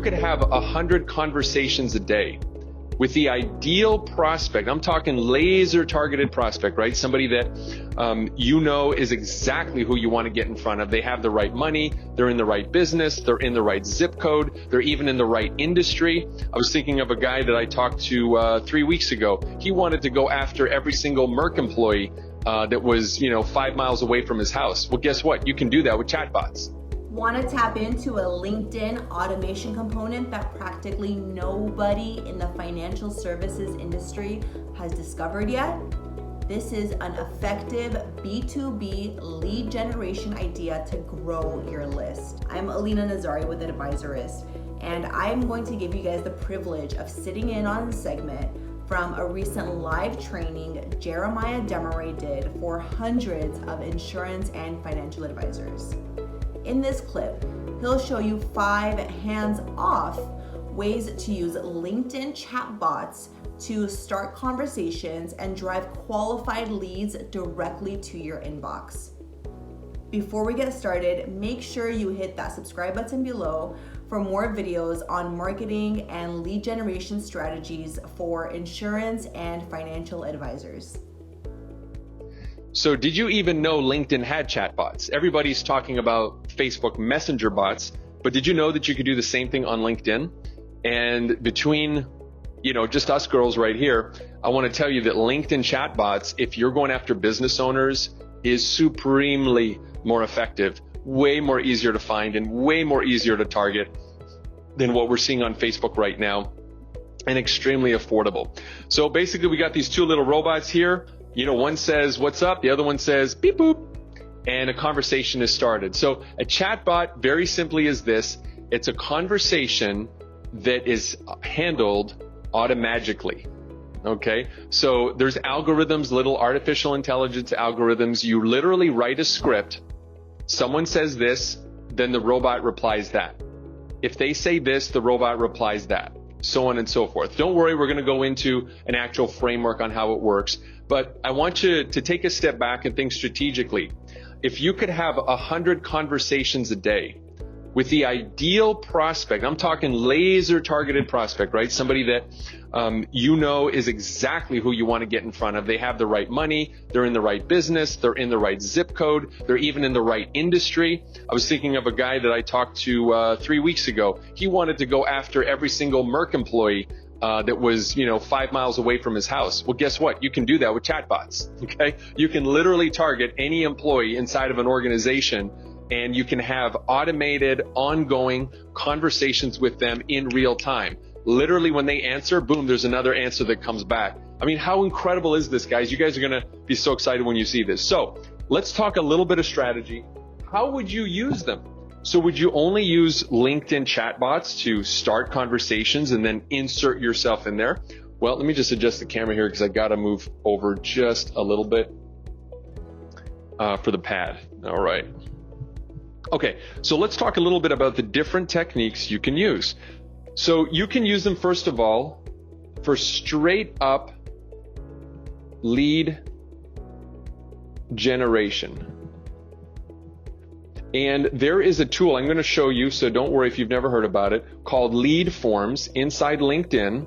could have 100 conversations a day with the ideal prospect, I'm talking laser targeted prospect, right? Somebody that you know is exactly who you want to get in front of. They have the right money, they're in the right business, they're in the right zip code, they're even in the right industry. I was thinking of a guy that I talked to 3 weeks ago. He wanted to go after every single Merck employee that was, 5 miles away from his house. Well, guess what? You can do that with chatbots. Want to tap into a LinkedIn automation component that practically nobody in the financial services industry has discovered yet? This is an effective B2B lead generation idea to grow your list. I'm Alina Nazari with Advisorist, and I'm going to give you guys the privilege of sitting in on a segment from a recent live training Jeremiah Demaray did for hundreds of insurance and financial advisors. In this clip, he'll show you 5 hands-off ways to use LinkedIn chatbots to start conversations and drive qualified leads directly to your inbox. Before we get started, make sure you hit that subscribe button below for more videos on marketing and lead generation strategies for insurance and financial advisors. So did you even know LinkedIn had chatbots? Everybody's talking about Facebook Messenger bots, but did you know that you could do the same thing on LinkedIn? And between, just us girls right here, I want to tell you that LinkedIn chatbots, if you're going after business owners, is supremely more effective, way more easier to find, and way more easier to target than what we're seeing on Facebook right now, and extremely affordable. So basically, we got these 2 little robots here. One says, "What's up?" The other one says, "Beep boop," and a conversation is started. So a chatbot, very simply, is this. It's a conversation that is handled automatically. Okay, so there's algorithms, little artificial intelligence algorithms. You literally write a script. Someone says this, then the robot replies that. If they say this, the robot replies that. So on and so forth. Don't worry, we're going to go into an actual framework on how it works, but I want you to take a step back and think strategically. If you could have 100 conversations a day with the ideal prospect, I'm talking laser targeted prospect, right? Somebody that you know is exactly who you want to get in front of. They have the right money, they're in the right business, they're in the right zip code, they're even in the right industry. I was thinking of a guy that I talked to 3 weeks ago. He wanted to go after every single Merck employee that was, 5 miles away from his house. Well, guess what? You can do that with chatbots, okay? You can literally target any employee inside of an organization, and you can have automated, ongoing conversations with them in real time. Literally, when they answer, boom, there's another answer that comes back. I mean, how incredible is this, guys? You guys are going to be so excited when you see this. So let's talk a little bit of strategy. How would you use them? So would you only use LinkedIn chatbots to start conversations and then insert yourself in there? Well, let me just adjust the camera here because I got to move over just a little bit for the pad. All right. Okay, so let's talk a little bit about the different techniques you can use. So you can use them, first of all, for straight up lead generation. And there is a tool I'm going to show you, so don't worry if you've never heard about it, called Lead Forms inside LinkedIn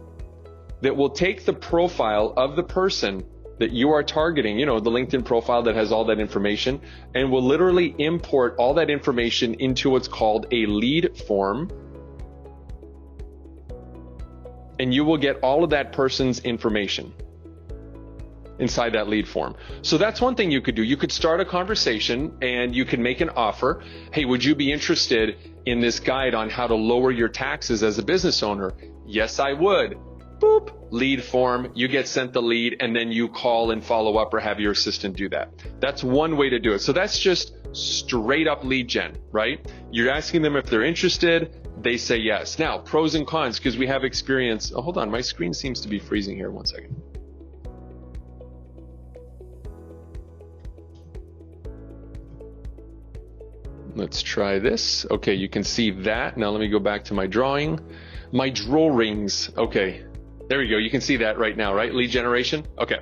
that will take the profile of the person that you are targeting, the LinkedIn profile that has all that information, and will literally import all that information into what's called a lead form. And you will get all of that person's information inside that lead form. So that's one thing you could do. You could start a conversation and you can make an offer. Hey, would you be interested in this guide on how to lower your taxes as a business owner? Yes, I would. Boop, lead form, you get sent the lead, and then you call and follow up or have your assistant do that. That's one way to do it. So that's just straight up lead gen, right? You're asking them if they're interested, they say yes. Now, pros and cons, because we have experience. Oh, hold on, my screen seems to be freezing here. One second. Let's try this. Okay, you can see that. Now let me go back to my drawing. My drawings. Okay, there we go. You can see that right now, right? Lead generation. Okay.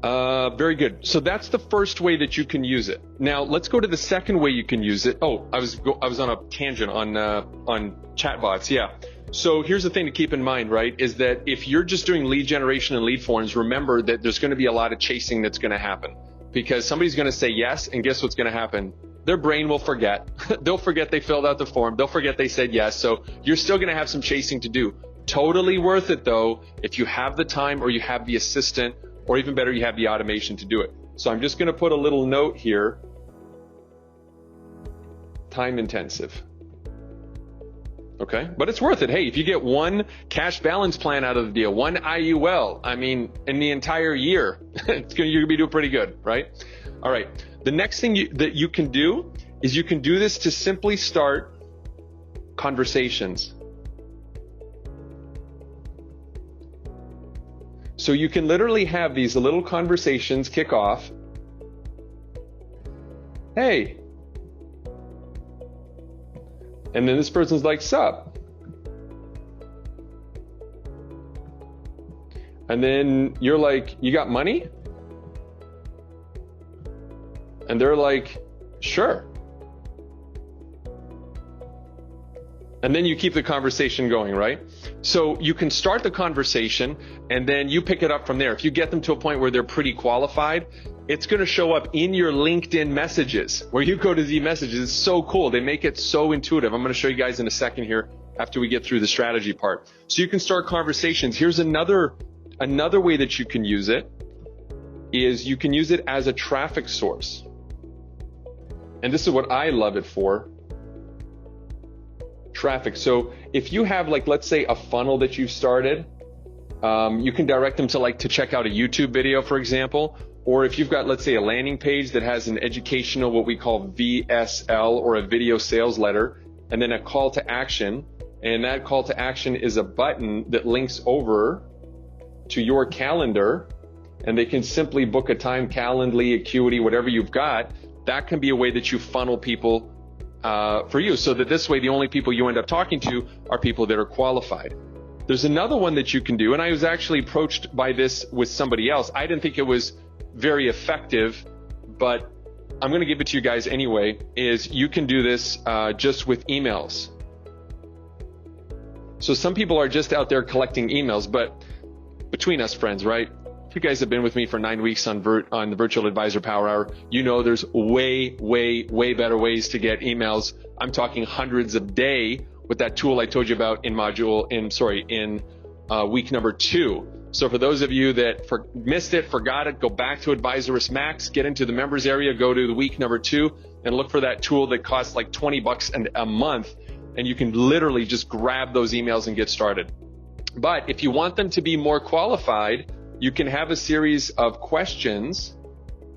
Very good. So that's the first way that you can use it. Now let's go to the second way you can use it. Oh, I was on a tangent on chatbots. Yeah. So here's the thing to keep in mind, right? Is that if you're just doing lead generation and lead forms, remember that there's going to be a lot of chasing that's going to happen, because somebody's going to say yes, and guess what's going to happen? Their brain will forget. They'll forget they filled out the form. They'll forget they said yes. So you're still going to have some chasing to do. Totally worth it though, if you have the time, or you have the assistant, or even better, you have the automation to do it. So I'm just going to put a little note here. Time intensive. Okay, but it's worth it. Hey, if you get one cash balance plan out of the deal, one IUL, I mean, in the entire year, you're gonna be doing pretty good, right? All right, the next thing that you can do is you can do this to simply start conversations. So you can literally have these little conversations kick off. Hey. And then this person's like, sup? And then you're like, you got money? And they're like, sure. And then you keep the conversation going, right? So you can start the conversation and then you pick it up from there. If you get them to a point where they're pretty qualified, it's going to show up in your LinkedIn messages where you go to the messages. It's so cool. They make it so intuitive. I'm going to show you guys in a second here after we get through the strategy part. So you can start conversations. Here's another way that you can use it is you can use it as a traffic source. And this is what I love it for. Traffic. So if you have, like, let's say a funnel that you've started, you can direct them to check out a YouTube video, for example. Or if you've got, let's say, a landing page that has an educational, what we call VSL, or a video sales letter, and then a call to action. And that call to action is a button that links over to your calendar, and they can simply book a time, Calendly, Acuity, whatever you've got. That can be a way that you funnel people for you, so that this way the only people you end up talking to are people that are qualified. There's another one that you can do, and I was actually approached by this with somebody else. I didn't think it was very effective, but I'm going to give it to you guys anyway, is you can do this just with emails. So some people are just out there collecting emails, but between us friends, right? If you guys have been with me for 9 weeks on the Virtual Advisor Power Hour, you know there's way better ways to get emails. I'm talking hundreds a day with that tool I told you about in week number 2. So for those of you that missed it, forgot it, go back to Advisorist Max, get into the members area, go to the week number 2, and look for that tool that costs like $20 a month, and you can literally just grab those emails and get started. But if you want them to be more qualified, you can have a series of questions,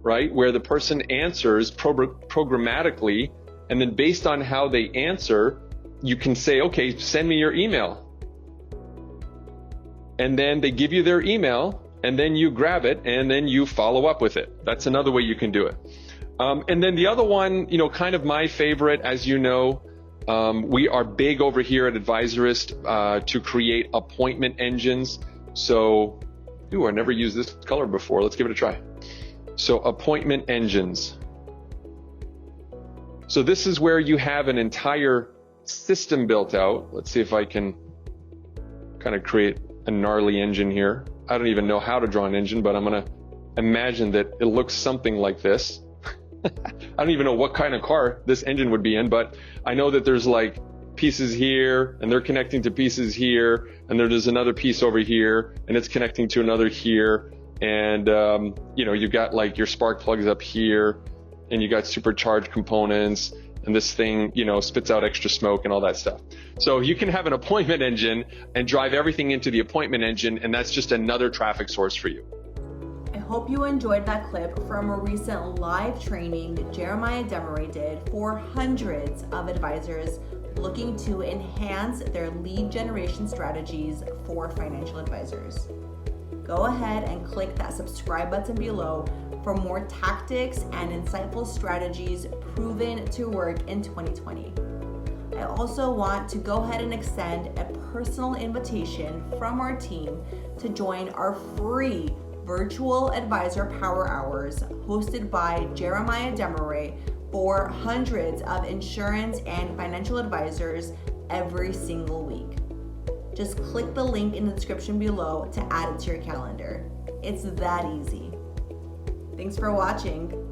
right, where the person answers programmatically, and then based on how they answer, you can say, okay, send me your email. And then they give you their email, and then you grab it, and then you follow up with it. That's another way you can do it. And then the other one, kind of my favorite, as you know, we are big over here at Advisorist to create appointment engines. So, I never used this color before. Let's give it a try. So appointment engines. So this is where you have an entire system built out. Let's see if I can kind of create a gnarly engine here. I don't even know how to draw an engine, but I'm going to imagine that it looks something like this. I don't even know what kind of car this engine would be in, but I know that there's like pieces here, and they're connecting to pieces here, and there's another piece over here, and it's connecting to another here, and you've got like your spark plugs up here, and you got supercharged components, and this thing spits out extra smoke and all that stuff. So you can have an appointment engine and drive everything into the appointment engine, and that's just another traffic source for you. I hope you enjoyed that clip from a recent live training that Jeremiah Demeray did for hundreds of advisors looking to enhance their lead generation strategies for financial advisors. Go ahead and click that subscribe button below for more tactics and insightful strategies proven to work in 2020. I also want to go ahead and extend a personal invitation from our team to join our free virtual advisor power hours hosted by Jeremiah Demaray for hundreds of insurance and financial advisors every single week. Just click the link in the description below to add it to your calendar. It's that easy. Thanks for watching.